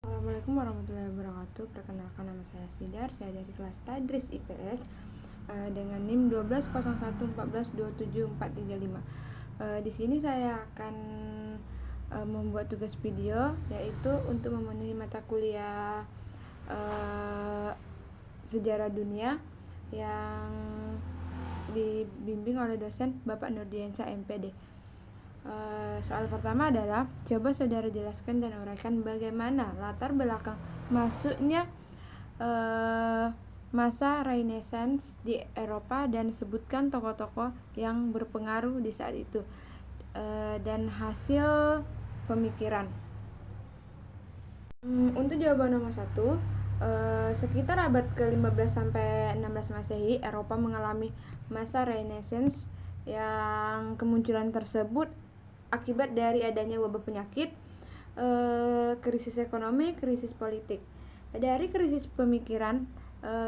Assalamualaikum warahmatullahi wabarakatuh. Perkenalkan, nama saya Stidar. Saya dari kelas Tadris IPS dengan NIM 1201142745. Di sini saya akan membuat tugas video, yaitu untuk memenuhi mata kuliah sejarah dunia yang dibimbing oleh dosen Bapak Nurdiansyah MPD. Soal pertama adalah, coba saudara jelaskan dan uraikan bagaimana latar belakang masuknya masa Renaissance di Eropa dan sebutkan tokoh-tokoh yang berpengaruh di saat itu dan hasil pemikiran. Untuk jawaban nomor 1, sekitar abad ke-15 sampai 16 Masehi, Eropa mengalami masa Renaissance yang kemunculan tersebut akibat dari adanya wabah penyakit, krisis ekonomi, krisis politik. Dari krisis pemikiran,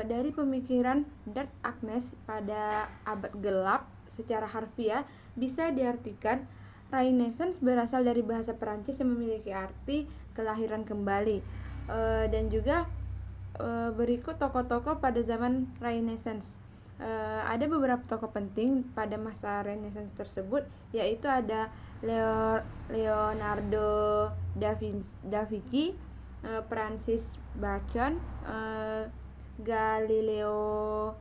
dari pemikiran Dark Ages pada abad gelap, secara harfiah bisa diartikan Renaissance berasal dari bahasa Perancis yang memiliki arti kelahiran kembali. Dan juga berikut tokoh-tokoh pada zaman Renaissance. Ada beberapa tokoh penting pada masa Renaissance tersebut, yaitu ada Leonardo da Vinci, Francis Bacon, Galileo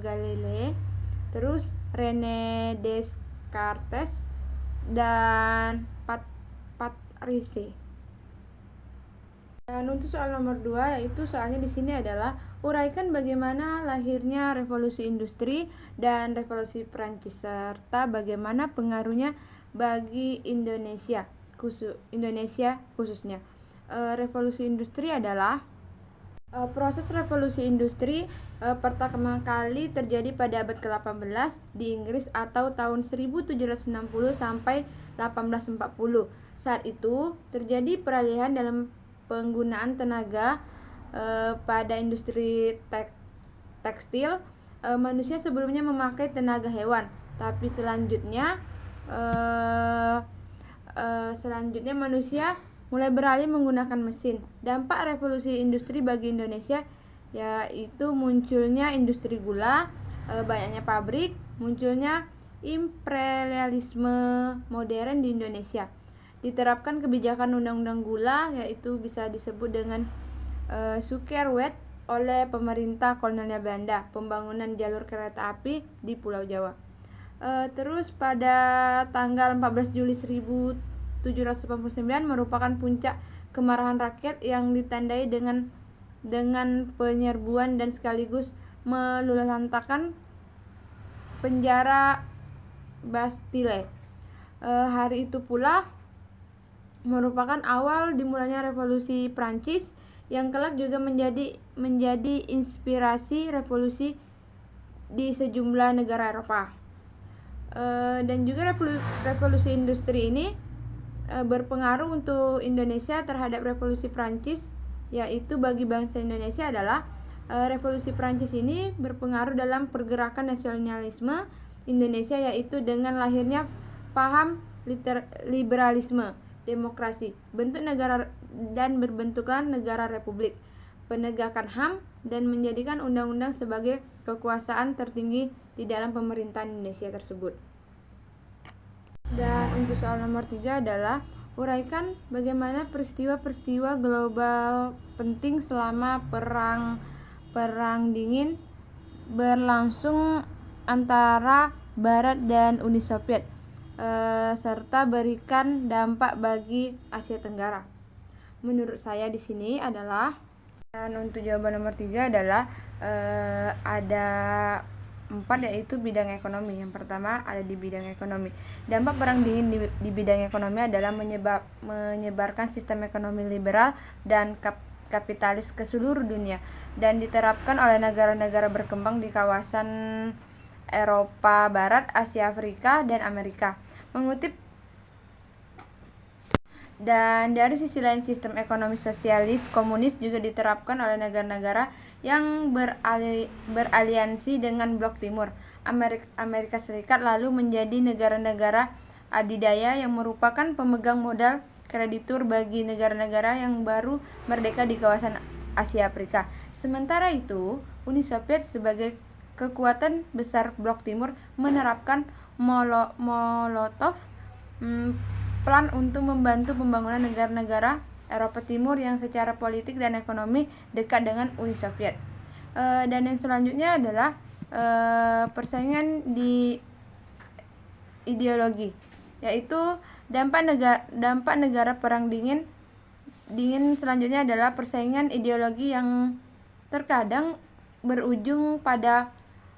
Galilei, terus René Descartes dan Patrice. Dan untuk soal nomor 2, yaitu soalnya di sini adalah uraikan bagaimana lahirnya revolusi industri dan revolusi Prancis serta bagaimana pengaruhnya bagi Indonesia khususnya. Revolusi industri adalah proses revolusi industri pertama kali terjadi pada abad ke-18 di Inggris atau tahun 1760 sampai 1840. Saat itu terjadi peralihan dalam penggunaan tenaga pada industri tekstil. Manusia sebelumnya memakai tenaga hewan, tapi selanjutnya manusia mulai beralih menggunakan mesin. Dampak revolusi industri bagi Indonesia yaitu munculnya industri gula, banyaknya pabrik, munculnya imperialisme modern di Indonesia. Diterapkan kebijakan undang-undang gula, yaitu bisa disebut dengan Sukerwet oleh pemerintah kolonial Belanda, pembangunan jalur kereta api di Pulau Jawa. Terus pada tanggal 14 Juli 1789 merupakan puncak kemarahan rakyat yang ditandai dengan penyerbuan dan sekaligus meluluhlantakkan penjara Bastille. Hari itu pula merupakan awal dimulainya revolusi Prancis yang kelak juga menjadi inspirasi revolusi di sejumlah negara Eropa. Dan juga revolusi industri ini berpengaruh untuk Indonesia terhadap revolusi Prancis, yaitu bagi bangsa Indonesia adalah revolusi Prancis ini berpengaruh dalam pergerakan nasionalisme Indonesia, yaitu dengan lahirnya paham liberalisme, demokrasi, bentuk negara dan berbentuklah negara republik, penegakan HAM, dan menjadikan undang-undang sebagai kekuasaan tertinggi di dalam pemerintahan Indonesia tersebut. Dan untuk soal nomor 3 adalah uraikan bagaimana peristiwa-peristiwa global penting selama perang dingin berlangsung antara Barat dan Uni Soviet, serta berikan dampak bagi Asia Tenggara. Menurut saya di sini adalah, dan untuk jawaban nomor 3 adalah ada 4, yaitu bidang ekonomi. Yang pertama ada di bidang ekonomi. Dampak perang dingin di bidang ekonomi adalah menyebarkan sistem ekonomi liberal dan kapitalis ke seluruh dunia dan diterapkan oleh negara-negara berkembang di kawasan Eropa Barat, Asia, Afrika, dan Amerika. Mengutip, dan dari sisi lain sistem ekonomi sosialis komunis juga diterapkan oleh negara-negara yang beraliansi dengan blok timur. Amerika Serikat lalu menjadi negara-negara adidaya yang merupakan pemegang modal kreditur bagi negara-negara yang baru merdeka di kawasan Asia Afrika. Sementara itu, Uni Soviet sebagai kekuatan besar blok timur menerapkan Molotov plan untuk membantu pembangunan negara-negara Eropa Timur yang secara politik dan ekonomi dekat dengan Uni Soviet. Dan yang selanjutnya adalah persaingan di ideologi, yaitu dampak negara perang dingin selanjutnya adalah persaingan ideologi yang terkadang berujung pada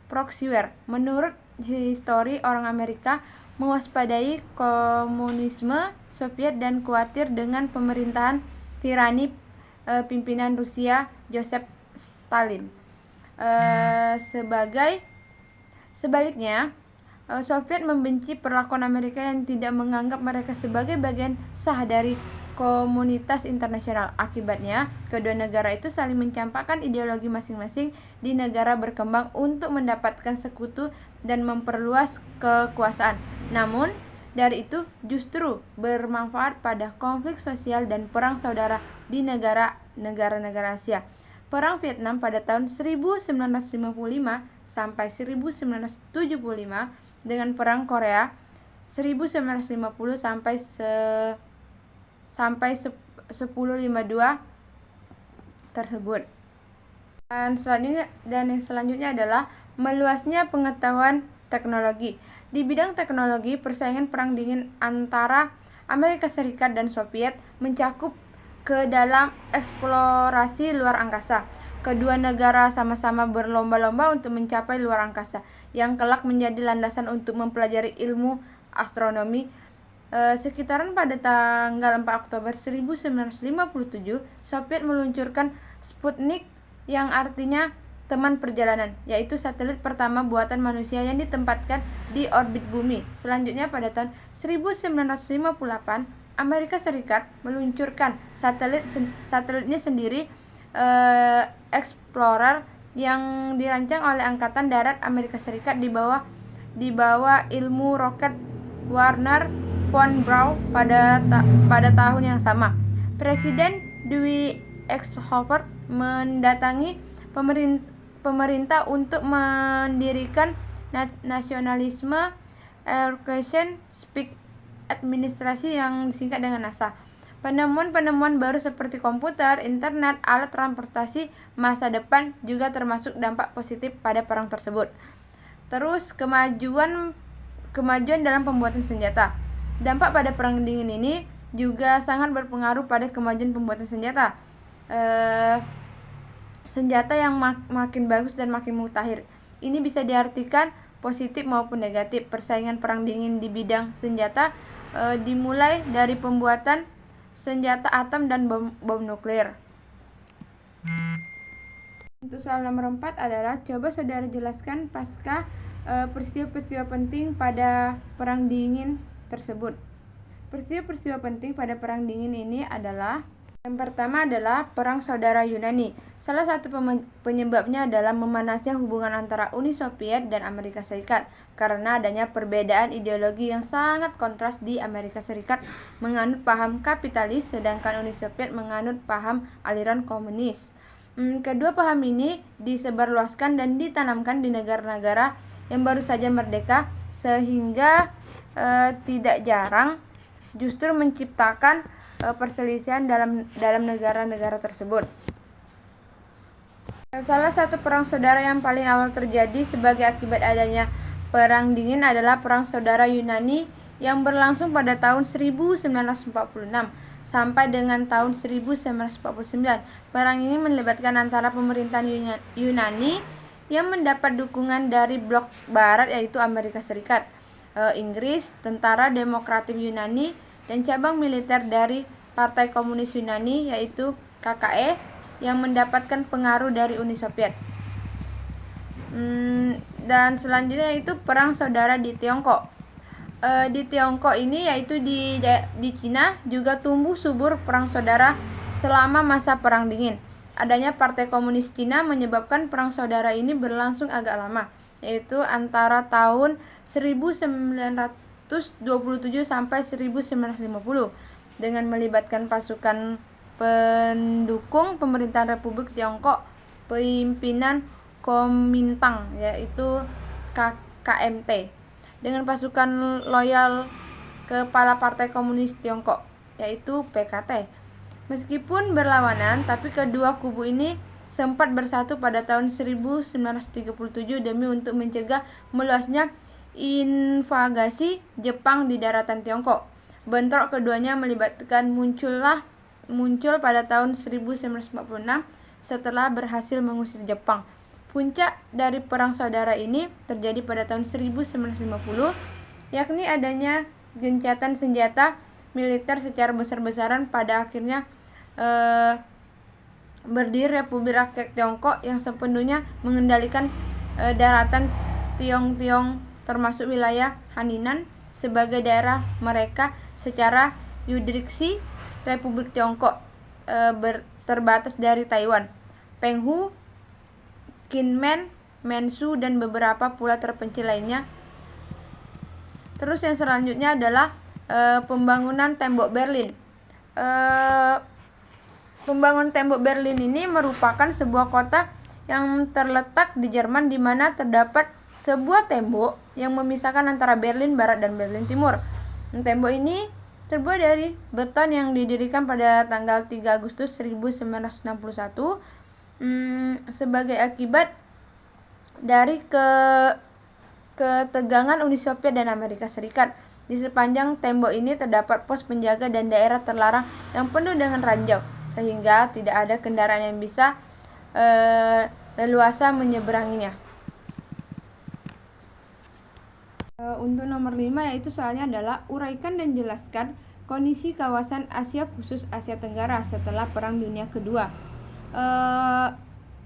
proxy war. Menurut histori, orang Amerika mewaspadai komunisme Soviet dan khawatir dengan pemerintahan tirani pimpinan Rusia Joseph Stalin. Sebaliknya, Soviet membenci perlakuan Amerika yang tidak menganggap mereka sebagai bagian sah dari komunitas internasional. Akibatnya, kedua negara itu saling mencampakkan ideologi masing-masing di negara berkembang untuk mendapatkan sekutu dan memperluas kekuasaan. Namun, dari itu justru bermanfaat pada konflik sosial dan perang saudara di negara-negara Asia. Perang Vietnam pada tahun 1955 sampai 1975 dengan Perang Korea 1950 sampai 1052 tersebut. Dan yang selanjutnya adalah meluasnya pengetahuan teknologi. Di bidang teknologi, persaingan perang dingin antara Amerika Serikat dan Soviet mencakup ke dalam eksplorasi luar angkasa. Kedua negara sama-sama berlomba-lomba untuk mencapai luar angkasa, yang kelak menjadi landasan untuk mempelajari ilmu astronomi. Sekitaran pada tanggal 4 Oktober 1957, Soviet meluncurkan Sputnik yang artinya teman perjalanan, yaitu satelit pertama buatan manusia yang ditempatkan di orbit bumi. Selanjutnya pada tahun 1958, Amerika Serikat meluncurkan satelitnya sendiri, Explorer, yang dirancang oleh Angkatan Darat Amerika Serikat di bawah ilmu roket Warner von Braun pada tahun yang sama. Presiden Dewey Eisenhower mendatangi pemerintah untuk mendirikan nasionalisme Education Space Administration yang disingkat dengan NASA. Penemuan-penemuan baru seperti komputer, internet, alat transportasi masa depan juga termasuk dampak positif pada perang tersebut. Terus kemajuan dalam pembuatan senjata. Dampak pada perang dingin ini juga sangat berpengaruh pada kemajuan pembuatan senjata. Senjata yang makin bagus dan makin mutakhir. Ini bisa diartikan positif maupun negatif. Persaingan perang dingin di bidang senjata dimulai dari pembuatan senjata atom dan bom nuklir. Untuk soal nomor 4 adalah, coba saudara jelaskan pasca peristiwa-peristiwa penting pada perang dingin tersebut. Peristiwa-peristiwa penting pada perang dingin ini adalah, yang pertama adalah Perang Saudara Yunani. Salah satu penyebabnya adalah memanasnya hubungan antara Uni Soviet dan Amerika Serikat karena adanya perbedaan ideologi yang sangat kontras. Di Amerika Serikat menganut paham kapitalis, sedangkan Uni Soviet menganut paham aliran komunis. Kedua paham ini disebarluaskan dan ditanamkan di negara-negara yang baru saja merdeka, sehingga tidak jarang justru menciptakan perselisihan dalam negara-negara tersebut. Salah satu perang saudara yang paling awal terjadi sebagai akibat adanya perang dingin adalah Perang Saudara Yunani yang berlangsung pada tahun 1946 sampai dengan tahun 1949. Perang ini melibatkan antara pemerintahan Yunani yang mendapat dukungan dari blok barat, yaitu Amerika Serikat, Inggris, Tentara Demokratik Yunani, dan cabang militer dari Partai Komunis Yunani, yaitu KKE, yang mendapatkan pengaruh dari Uni Soviet. Dan selanjutnya yaitu Perang Saudara di Tiongkok. Di Tiongkok ini, yaitu di Cina, juga tumbuh subur perang saudara selama masa Perang Dingin. Adanya Partai Komunis Cina menyebabkan perang saudara ini berlangsung agak lama, yaitu antara tahun 1927 sampai 1950. dengan melibatkan pasukan pendukung pemerintahan Republik Tiongkok pimpinan Kuomintang, yaitu KMT, dengan pasukan loyal Kepala Partai Komunis Tiongkok, yaitu PKT. Meskipun berlawanan, tapi kedua kubu ini sempat bersatu pada tahun 1937 demi untuk mencegah meluasnya invasi Jepang di daratan Tiongkok. Bentrok keduanya muncul pada tahun 1946 setelah berhasil mengusir Jepang. Puncak dari perang saudara ini terjadi pada tahun 1950, yakni adanya gencatan senjata militer secara besar-besaran. Pada akhirnya berdiri Republik Rakyat Tiongkok yang sepenuhnya mengendalikan daratan Tiong-Tiong, termasuk wilayah Hainan sebagai daerah mereka secara yurisdiksi. Republik Tiongkok terbatas dari Taiwan, Penghu, Kinmen, Mansu, dan beberapa pulau terpencil lainnya. Terus yang selanjutnya adalah pembangunan tembok Berlin. Pembangunan tembok Berlin ini merupakan sebuah kota yang terletak di Jerman, di mana terdapat sebuah tembok yang memisahkan antara Berlin Barat dan Berlin Timur. Tembok ini terbuat dari beton yang didirikan pada tanggal 3 Agustus 1961 sebagai akibat dari ketegangan Uni Soviet dan Amerika Serikat. Di sepanjang tembok ini terdapat pos penjaga dan daerah terlarang yang penuh dengan ranjau, sehingga tidak ada kendaraan yang bisa leluasa menyeberanginya. Untuk nomor 5, yaitu soalnya adalah uraikan dan jelaskan kondisi kawasan Asia khusus Asia Tenggara setelah Perang Dunia Kedua.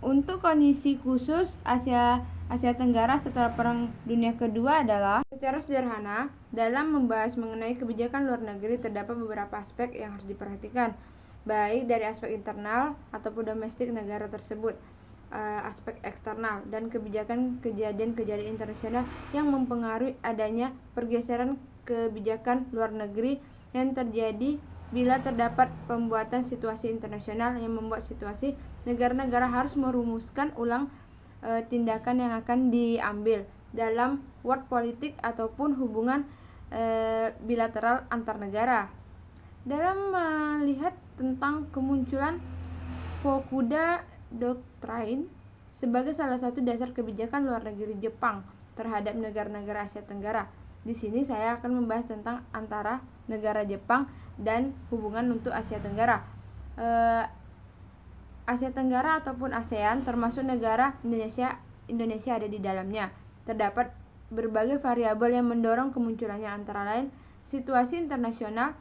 Untuk kondisi khusus Asia Tenggara setelah Perang Dunia Kedua adalah, secara sederhana, dalam membahas mengenai kebijakan luar negeri terdapat beberapa aspek yang harus diperhatikan, baik dari aspek internal ataupun domestik negara tersebut, aspek eksternal, dan kejadian-kejadian internasional yang mempengaruhi adanya pergeseran kebijakan luar negeri yang terjadi bila terdapat pembuatan situasi internasional yang membuat situasi negara-negara harus merumuskan ulang tindakan yang akan diambil dalam world politik ataupun hubungan bilateral antar negara. Dalam melihat tentang kemunculan Fukuda Doctrine sebagai salah satu dasar kebijakan luar negeri Jepang terhadap negara-negara Asia Tenggara. Di sini saya akan membahas tentang antara negara Jepang dan hubungan untuk Asia Tenggara. Asia Tenggara ataupun ASEAN, termasuk negara Indonesia ada di dalamnya. Terdapat berbagai variabel yang mendorong kemunculannya, antara lain situasi internasional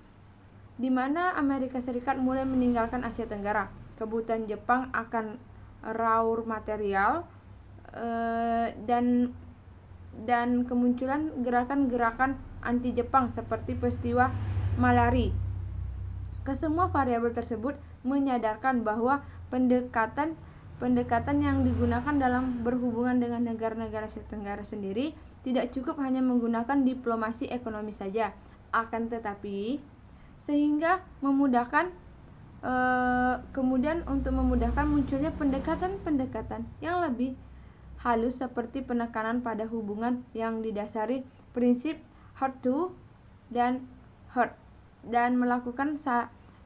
di mana Amerika Serikat mulai meninggalkan Asia Tenggara, kebutuhan Jepang akan raw material, dan kemunculan gerakan-gerakan anti Jepang seperti peristiwa Malari. Kesemua variabel tersebut menyadarkan bahwa pendekatan yang digunakan dalam berhubungan dengan negara-negara Asia Tenggara sendiri tidak cukup hanya menggunakan diplomasi ekonomi saja, akan tetapi sehingga memudahkan kemudian untuk memudahkan munculnya pendekatan yang lebih halus seperti penekanan pada hubungan yang didasari prinsip heart to dan heart, dan melakukan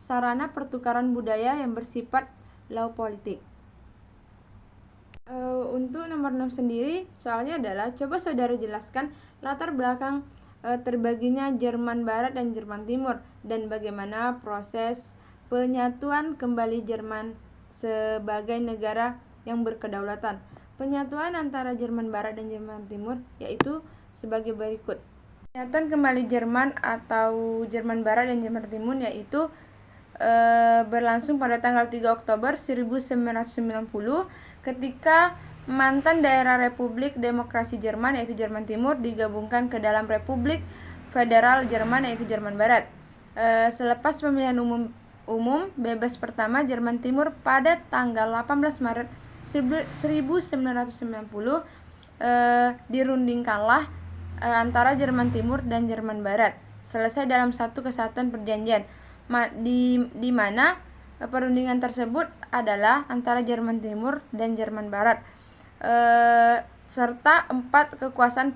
sarana pertukaran budaya yang bersifat law politik. Untuk nomor 6 sendiri, soalnya adalah coba saudara jelaskan latar belakang terbaginya Jerman Barat dan Jerman Timur, dan bagaimana proses penyatuan kembali Jerman sebagai negara yang berkedaulatan. Penyatuan antara Jerman Barat dan Jerman Timur yaitu sebagai berikut. Penyatuan kembali Jerman atau Jerman Barat dan Jerman Timur yaitu berlangsung pada tanggal 3 Oktober 1990 ketika mantan daerah Republik Demokrasi Jerman yaitu Jerman Timur digabungkan ke dalam Republik Federal Jerman yaitu Jerman Barat. Selepas pemilihan umum bebas pertama Jerman Timur pada tanggal 18 Maret 1990, dirundingkanlah antara Jerman Timur dan Jerman Barat, selesai dalam satu kesatuan perjanjian. di mana perundingan tersebut adalah antara Jerman Timur dan Jerman Barat, serta 4 kekuasaan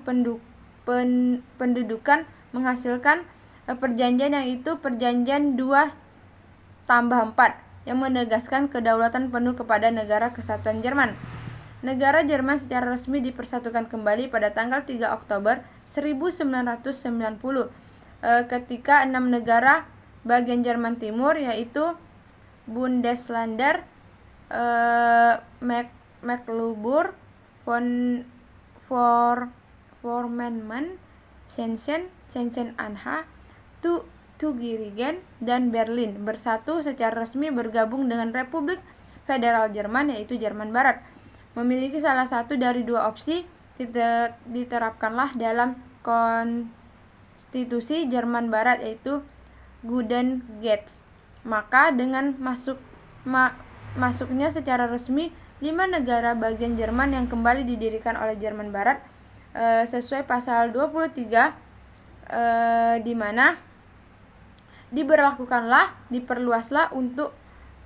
pendudukan menghasilkan perjanjian, yaitu Perjanjian 2+4 yang menegaskan kedaulatan penuh kepada Negara Kesatuan Jerman. Negara Jerman secara resmi dipersatukan kembali pada tanggal 3 Oktober 1990 ketika 6 negara bagian Jerman Timur, yaitu Bundesländer, Mecklenburg, Vorpommern, Sachsen-Anhalt, Thuringen, dan Berlin bersatu secara resmi bergabung dengan Republik Federal Jerman, yaitu Jerman Barat. Memiliki salah satu dari 2 opsi diterapkanlah dalam konstitusi Jerman Barat, yaitu Grundgesetz. Maka dengan masuknya secara resmi 5 negara bagian Jerman yang kembali didirikan oleh Jerman Barat sesuai pasal 23, di mana diperluaslah untuk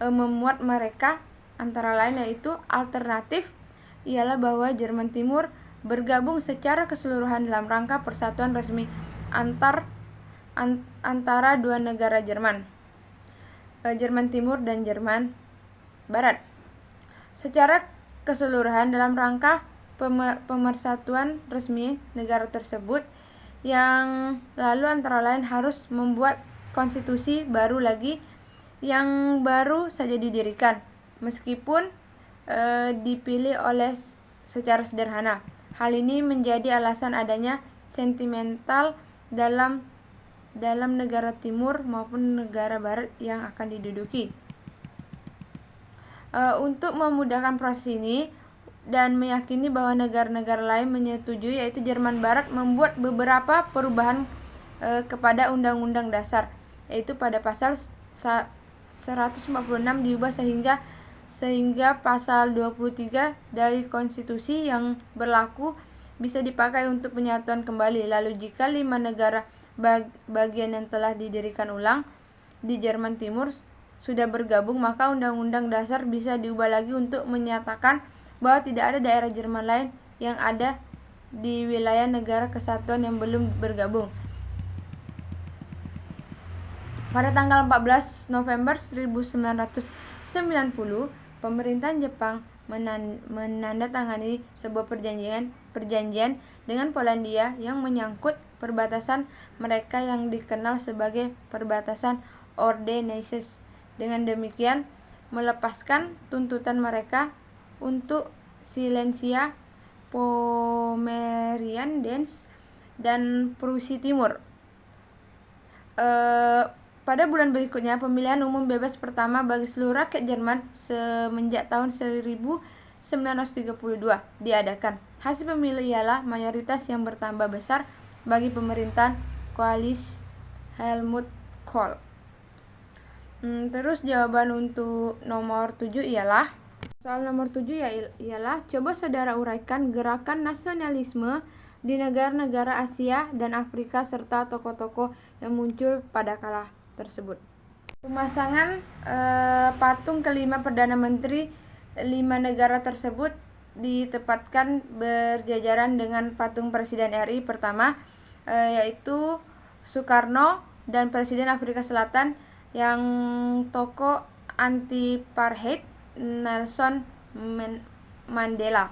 memuat mereka, antara lain yaitu alternatif ialah bahwa Jerman Timur bergabung secara keseluruhan dalam rangka persatuan resmi antara 2 negara Jerman, Jerman Timur dan Jerman Barat, secara keseluruhan dalam rangka pemersatuan resmi negara tersebut, yang lalu antara lain harus membuat konstitusi baru lagi yang baru saja didirikan, meskipun dipilih oleh secara sederhana. Hal ini menjadi alasan adanya sentimental dalam negara timur maupun negara barat yang akan diduduki. Untuk memudahkan proses ini dan meyakini bahwa negara-negara lain menyetujui, yaitu Jerman Barat membuat beberapa perubahan kepada Undang-Undang Dasar, yaitu pada pasal 146 diubah sehingga pasal 23 dari konstitusi yang berlaku bisa dipakai untuk penyatuan kembali. Lalu jika 5 negara bagian yang telah didirikan ulang di Jerman Timur sudah bergabung, maka Undang-Undang Dasar bisa diubah lagi untuk menyatakan bahwa tidak ada daerah Jerman lain yang ada di wilayah negara kesatuan yang belum bergabung. Pada tanggal 14 November 1990, pemerintahan Jepang menandatangani sebuah perjanjian dengan Polandia yang menyangkut perbatasan mereka yang dikenal sebagai perbatasan Ordenaces. Dengan demikian melepaskan tuntutan mereka untuk Silesia, Pomerian dan Prusia Timur. Pada bulan berikutnya, pemilihan umum bebas pertama bagi seluruh rakyat Jerman semenjak tahun 1932 diadakan. Hasil pemilu ialah mayoritas yang bertambah besar bagi pemerintahan koalisi Helmut Kohl. Terus jawaban untuk nomor 7 ialah, soal nomor 7 ialah coba saudara uraikan gerakan nasionalisme di negara-negara Asia dan Afrika serta tokoh-tokoh yang muncul pada kala tersebut. Pemasangan patung kelima Perdana Menteri 5 negara tersebut ditempatkan berjajaran dengan patung Presiden RI pertama, yaitu Soekarno, dan Presiden Afrika Selatan yang tokoh anti-apartheid Nelson Mandela.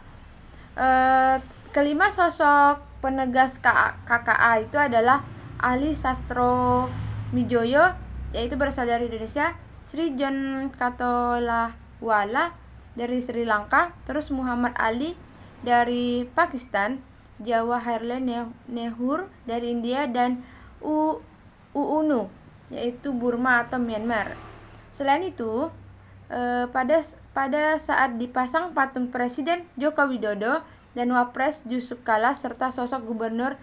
Kelima sosok penegas KKA itu adalah ahli sastro Mijoyo, yaitu berasal dari Indonesia, Sri John Katolawala dari Sri Lanka, terus Muhammad Ali dari Pakistan, Jawaharlal Nehru dari India, dan UNU yaitu Burma atau Myanmar. Selain itu, pada saat dipasang patung Presiden Joko Widodo dan Wapres Yusuf Kala serta sosok Gubernur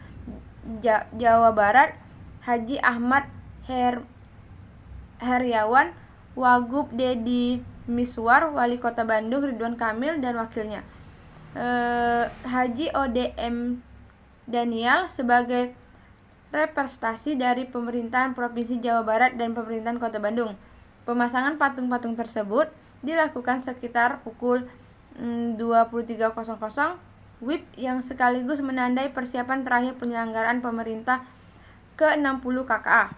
Jawa Barat Haji Ahmad Heriawan, Wagub Deddy Miswar, Wali Kota Bandung Ridwan Kamil dan wakilnya Haji ODM Daniel sebagai representasi dari pemerintahan Provinsi Jawa Barat dan pemerintahan Kota Bandung. Pemasangan patung-patung tersebut dilakukan sekitar pukul 23.00 WIB yang sekaligus menandai persiapan terakhir penyelenggaraan pemerintah ke-60 KKA.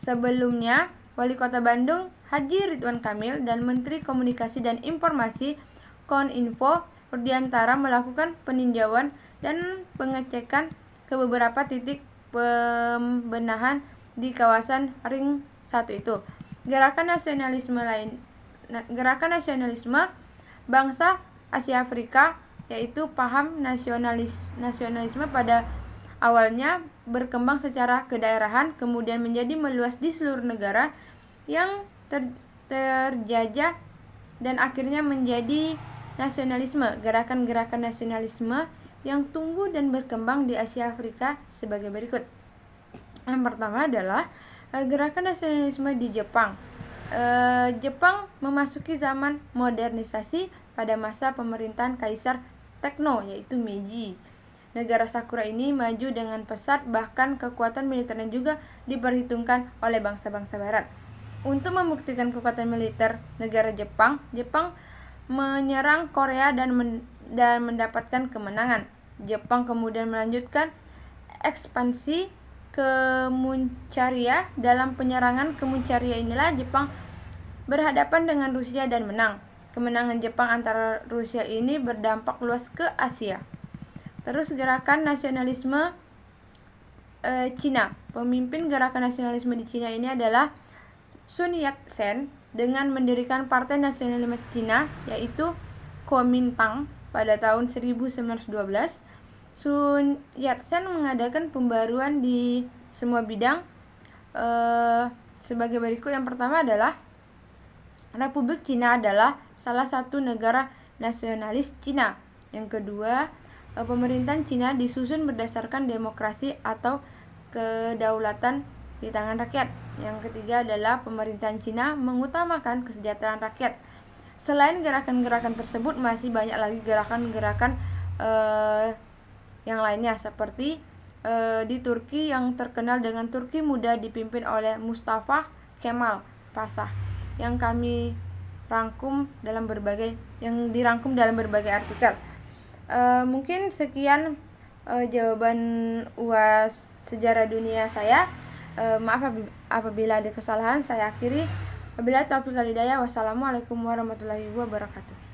Sebelumnya, Wali Kota Bandung Haji Ridwan Kamil dan Menteri Komunikasi dan Informasi Koninfo Rudiantara melakukan peninjauan dan pengecekan ke beberapa titik pembenahan di kawasan Ring 1 itu. Gerakan nasionalisme bangsa Asia Afrika, yaitu paham nasionalisme pada awalnya berkembang secara kedaerahan, kemudian menjadi meluas di seluruh negara yang terjajah dan akhirnya menjadi nasionalisme. Gerakan-gerakan nasionalisme yang tumbuh dan berkembang di Asia Afrika sebagai berikut. Yang pertama adalah gerakan nasionalisme di Jepang. Jepang memasuki zaman modernisasi pada masa pemerintahan Kaisar Tekno, yaitu Meiji. Negara Sakura ini maju dengan pesat, bahkan kekuatan militernya juga diperhitungkan oleh bangsa-bangsa barat. Untuk membuktikan kekuatan militer negara Jepang menyerang Korea dan mendapatkan kemenangan. Jepang kemudian melanjutkan ekspansi ke Muncaria. Dalam penyerangan ke Muncaria inilah Jepang berhadapan dengan Rusia dan menang. Kemenangan Jepang antara Rusia ini berdampak luas ke Asia. Terus gerakan nasionalisme Cina. Pemimpin gerakan nasionalisme di Cina ini adalah Sun Yat-sen dengan mendirikan Partai Nasionalis Cina, yaitu Kuomintang pada tahun 1912. Sun Yat-sen mengadakan pembaruan di semua bidang sebagai berikut. Yang pertama adalah Republik Cina adalah salah satu negara nasionalis Cina. Yang kedua, pemerintahan Cina disusun berdasarkan demokrasi atau kedaulatan di tangan rakyat. Yang ketiga adalah pemerintahan Cina mengutamakan kesejahteraan rakyat. Selain gerakan-gerakan tersebut, masih banyak lagi gerakan-gerakan yang lainnya, seperti di Turki yang terkenal dengan Turki Muda dipimpin oleh Mustafa Kemal Pasha, yang dirangkum dalam berbagai artikel. Mungkin sekian jawaban UAS Sejarah Dunia saya. Maaf apabila ada kesalahan. Saya akhiri. Wabillahi taufiq wal hidayah. Wassalamualaikum warahmatullahi wabarakatuh.